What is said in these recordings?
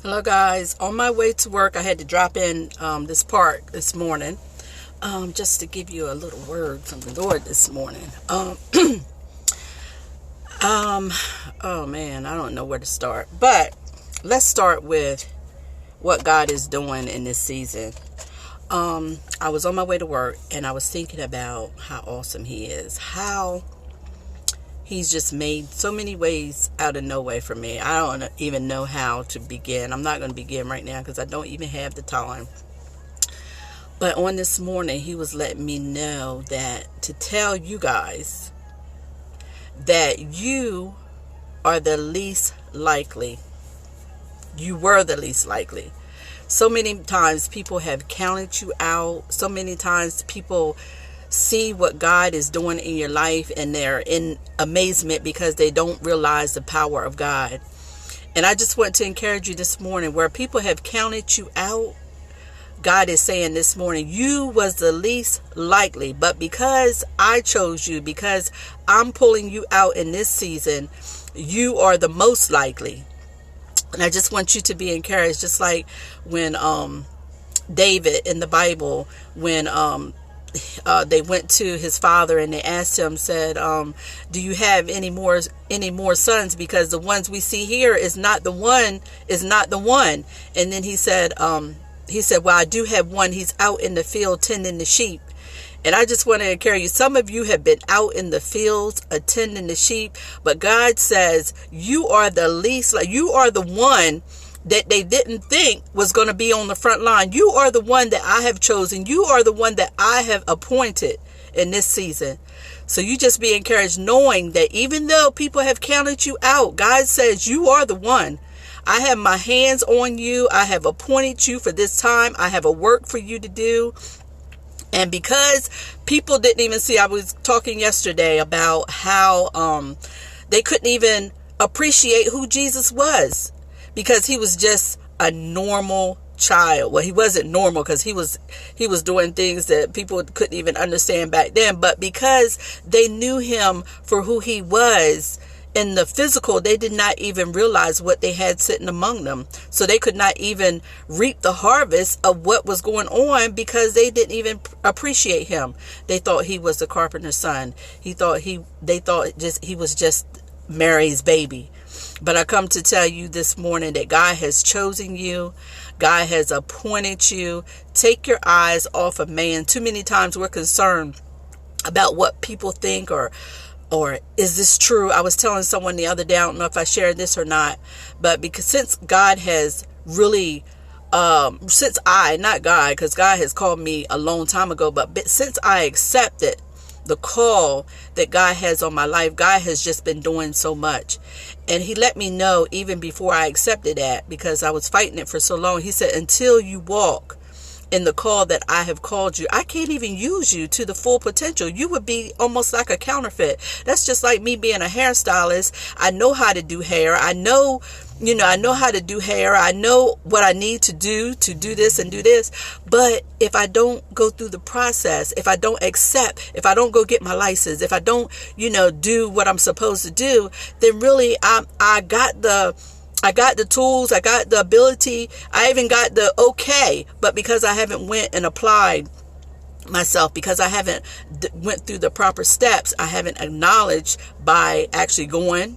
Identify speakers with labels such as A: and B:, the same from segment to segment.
A: Hello guys, on my way to work I had to drop in this park this morning just to give you a little word from the Lord this morning. Oh man, I don't know where to start, but let's start with what God is doing in this season. I was on my way to work and I was thinking about how awesome He is, how He's just made so many ways out of no way for me. I don't even know how to begin. I'm not going to begin right now because I don't even have the time. But on this morning, He was letting me know that to tell you guys that you are the least likely. You were the least likely. So many times people have counted you out. So many times people see what God is doing in your life and they're in amazement because they don't realize the power of God. And I just want to encourage you this morning, where people have counted you out, God is saying this morning, you was the least likely, but because I chose you, because I'm pulling you out in this season, you are the most likely. And I just want you to be encouraged, just like when David in the Bible, when they went to his father and they asked him, said, do you have any more sons? Because the ones we see here is not the one. And then he said, well, I do have one. He's out in the field tending the sheep. And I just want to encourage you. Some of you have been out in the fields attending the sheep, but God says you are the least, like you are the one that they didn't think was going to be on the front line. You are the one that I have chosen. You are the one that I have appointed in this season. So you just be encouraged, knowing that even though people have counted you out, God says you are the one. I have my hands on you. I have appointed you for this time. I have a work for you to do. And because people didn't even see, I was talking yesterday about how they couldn't even appreciate who Jesus was, because He was just a normal child. Well, He wasn't normal because he was doing things that people couldn't even understand back then. But because they knew Him for who He was in the physical, they did not even realize what they had sitting among them. So they could not even reap the harvest of what was going on because they didn't even appreciate Him. They thought He was the carpenter's son. They thought he was just Mary's baby. But I come to tell you this morning that God has chosen you. God has appointed you. Take your eyes off of man. Too many times we're concerned about what people think, or is this true? I was telling someone the other day, I don't know if I shared this or not, but because since God has really, not God, because God has called me a long time ago, but since I accepted the call that God has on my life, God has just been doing so much. And He let me know even before I accepted that, because I was fighting it for so long. He said, until you walk in the call that I have called you, I can't even use you to the full potential. You would be almost like a counterfeit. That's just like me being a hairstylist. I know how to do hair. I know how to do hair. I know what I need to do this and do this. But if I don't go through the process, if I don't accept, if I don't go get my license, if I don't, do what I'm supposed to do, then really I got the tools, I got the ability, I even got the okay, but because I haven't went and applied myself, because I haven't went through the proper steps, I haven't acknowledged by actually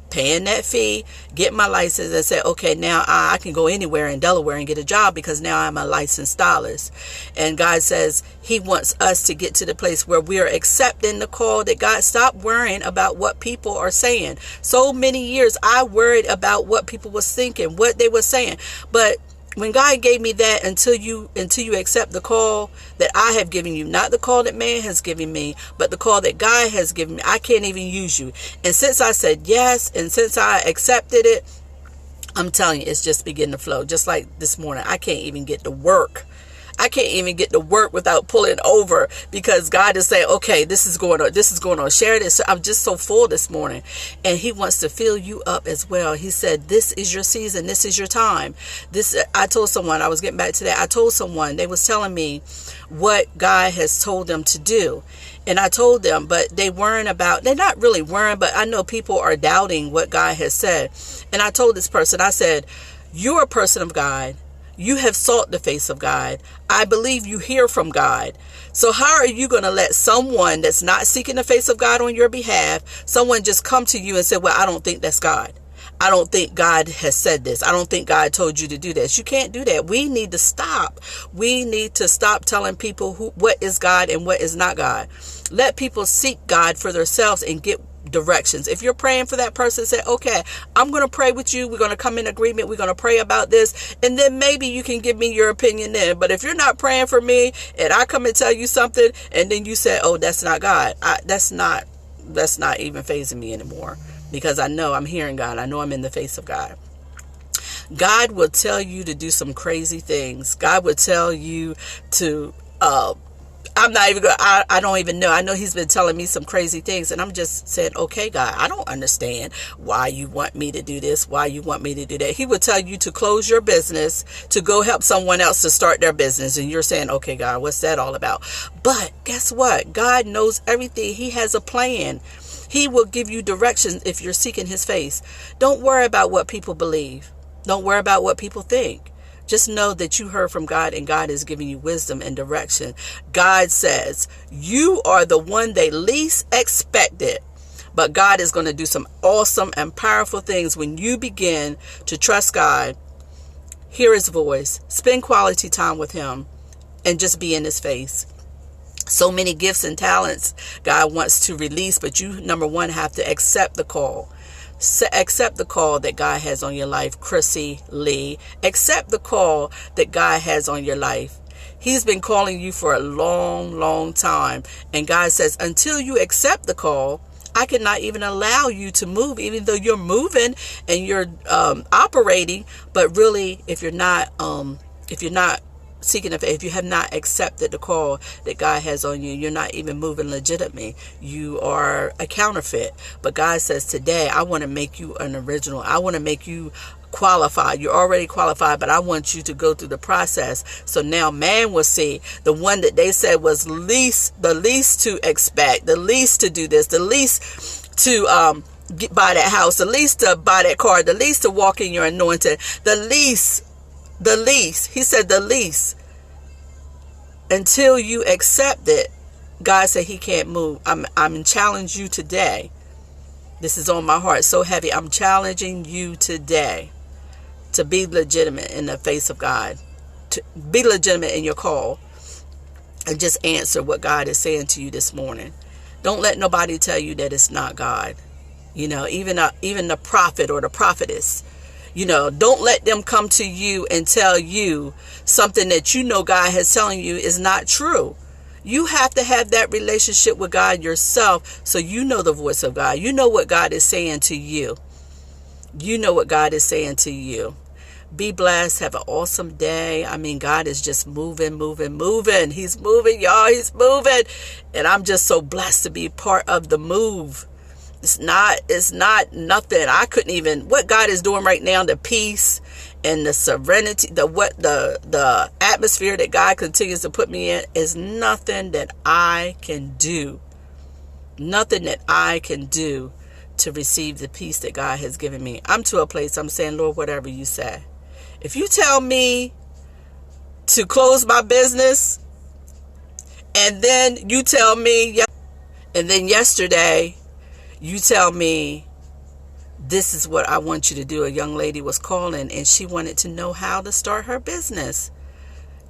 A: paying that fee, get my license, and say, okay, now I can go anywhere in Delaware and get a job because now I'm a licensed stylist. And God says He wants us to get to the place where we are accepting the call, that God, stop worrying about what people are saying. So many years I worried about what people was thinking, what they were saying. But when God gave me that, until you accept the call that I have given you, not the call that man has given me, but the call that God has given me, I can't even use you. And since I said yes, and since I accepted it, I'm telling you, it's just beginning to flow. Just like this morning, I can't even get to work. I can't even get to work without pulling over, because God is saying, okay, this is going on. Share this. I'm just so full this morning. And He wants to fill you up as well. He said, this is your season. This is your time. I told someone, I was getting back to that. I told someone, they was telling me what God has told them to do. And I told them, but they're not really worrying, but I know people are doubting what God has said. And I told this person, I said, You're a person of God. You have sought the face of God. I believe you hear from God. So how are you going to let someone that's not seeking the face of God on your behalf, someone just come to you and say, well, I don't think that's God. I don't think God has said this. I don't think God told you to do this. You can't do that. We need to stop. We need to stop telling people what is God and what is not God. Let people seek God for themselves and get directions. If you're praying for that person, say, okay, I'm going to pray with you. We're going to come in agreement. We're going to pray about this. And then maybe you can give me your opinion then. But if you're not praying for me and I come and tell you something and then you say, oh, that's not God. That's not even fazing me anymore, because I know I'm hearing God. I know I'm in the face of God. God will tell you to do some crazy things. God will tell you to, I'm not even going to, I don't even know. I know he's been telling me some crazy things and I'm just saying, okay, God, I don't understand why you want me to do this, why you want me to do that. He would tell you to close your business, to go help someone else to start their business. And you're saying, okay, God, what's that all about? But guess what? God knows everything. He has a plan. He will give you directions if you're seeking his face. Don't worry about what people believe. Don't worry about what people think. Just know that you heard from God and God is giving you wisdom and direction. God says you are the one they least expected, but God is going to do some awesome and powerful things when you begin to trust God, hear his voice, spend quality time with him, and just be in his face. So many gifts and talents God wants to release, but you, number one, have to accept the call. Accept the call that God has on your life, Chrissy Lee. Accept the call that God has on your life. He's been calling you for a long, long time. And God says, until you accept the call, I cannot even allow you to move, even though you're moving and you're operating. But really, if you're not seeking if you have not accepted the call that God has on you, you're not even moving legitimately. You are a counterfeit. But God says today, I want to make you an original. I want to make you qualified. You're already qualified, but I want you to go through the process. So now man will see the one that they said was the least to expect, the least to do this, the least to buy that house, the least to buy that car, the least to walk in your anointing, the least, he said the least. Until you accept it, God said he can't move. I'm challenging you today. This is on my heart so heavy. I'm challenging you today to be legitimate in the face of God, to be legitimate in your call, and just answer what God is saying to you this morning. Don't let nobody tell you that it's not God. You know, even the prophet or the prophetess. You know, don't let them come to you and tell you something that you know God has telling you is not true. You have to have that relationship with God yourself so you know the voice of God. You know what God is saying to you. You know what God is saying to you. Be blessed. Have an awesome day. I mean, God is just moving. He's moving, y'all. He's moving. And I'm just so blessed to be part of the move. It's not nothing. I couldn't even, what God is doing right now, the peace and the serenity, the atmosphere that God continues to put me in is nothing that I can do. Nothing that I can do to receive the peace that God has given me. I'm to a place I'm saying, Lord, whatever you say. If you tell me to close my business and then you tell me, and then yesterday, you tell me this is what I want you to do. A young lady was calling and she wanted to know how to start her business.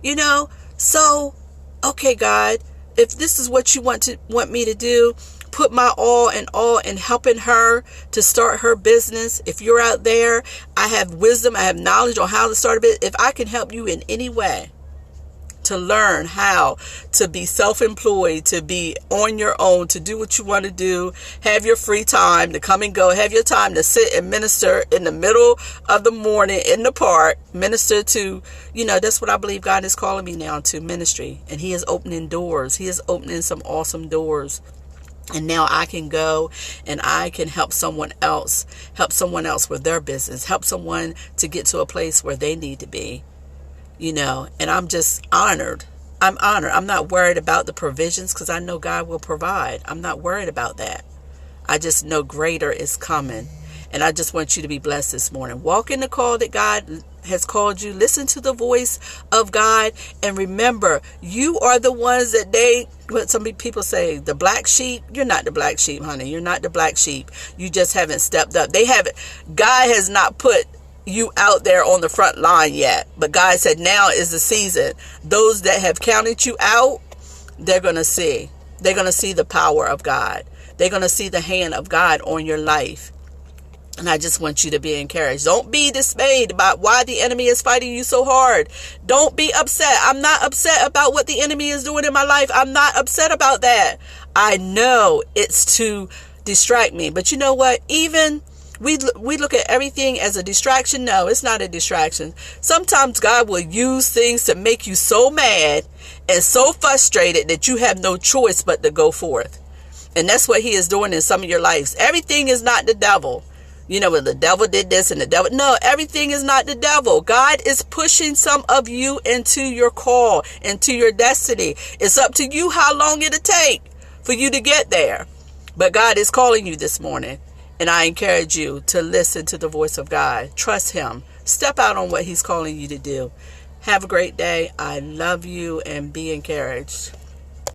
A: You know, so, okay, God, if this is what you want me to do, put my all in helping her to start her business. If you're out there, I have wisdom, I have knowledge on how to start a business. If I can help you in any way to learn how to be self-employed, to be on your own, to do what you want to do, have your free time to come and go, have your time to sit and minister in the middle of the morning in the park, minister to, you know, that's what I believe God is calling me now to, ministry. And he is opening doors. He is opening some awesome doors. And now I can go and I can help someone else with their business, help someone to get to a place where they need to be. You know, and I'm just honored. I'm honored. I'm not worried about the provisions because I know God will provide. I'm not worried about that. I just know greater is coming. And I just want you to be blessed this morning. Walk in the call that God has called you. Listen to the voice of God. And remember, you are the ones that what some people say, the black sheep. You're not the black sheep, honey. You're not the black sheep. You just haven't stepped up. God has not put you out there on the front line yet. But God said now is the season. Those that have counted you out, they're going to see. They're going to see the power of God. They're going to see the hand of God on your life. And I just want you to be encouraged. Don't be dismayed about why the enemy is fighting you so hard. Don't be upset. I'm not upset about what the enemy is doing in my life. I'm not upset about that. I know it's to distract me. But you know what? Even we look at everything as a distraction. No, it's not a distraction. Sometimes God will use things to make you so mad and so frustrated that you have no choice but to go forth. And that's what he is doing in some of your lives. Everything is not the devil. You know, the devil did this and the devil. No, everything is not the devil. God is pushing some of you into your call, into your destiny. It's up to you how long it'll take for you to get there. But God is calling you this morning. And I encourage you to listen to the voice of God. Trust him. Step out on what he's calling you to do. Have a great day. I love you and be encouraged.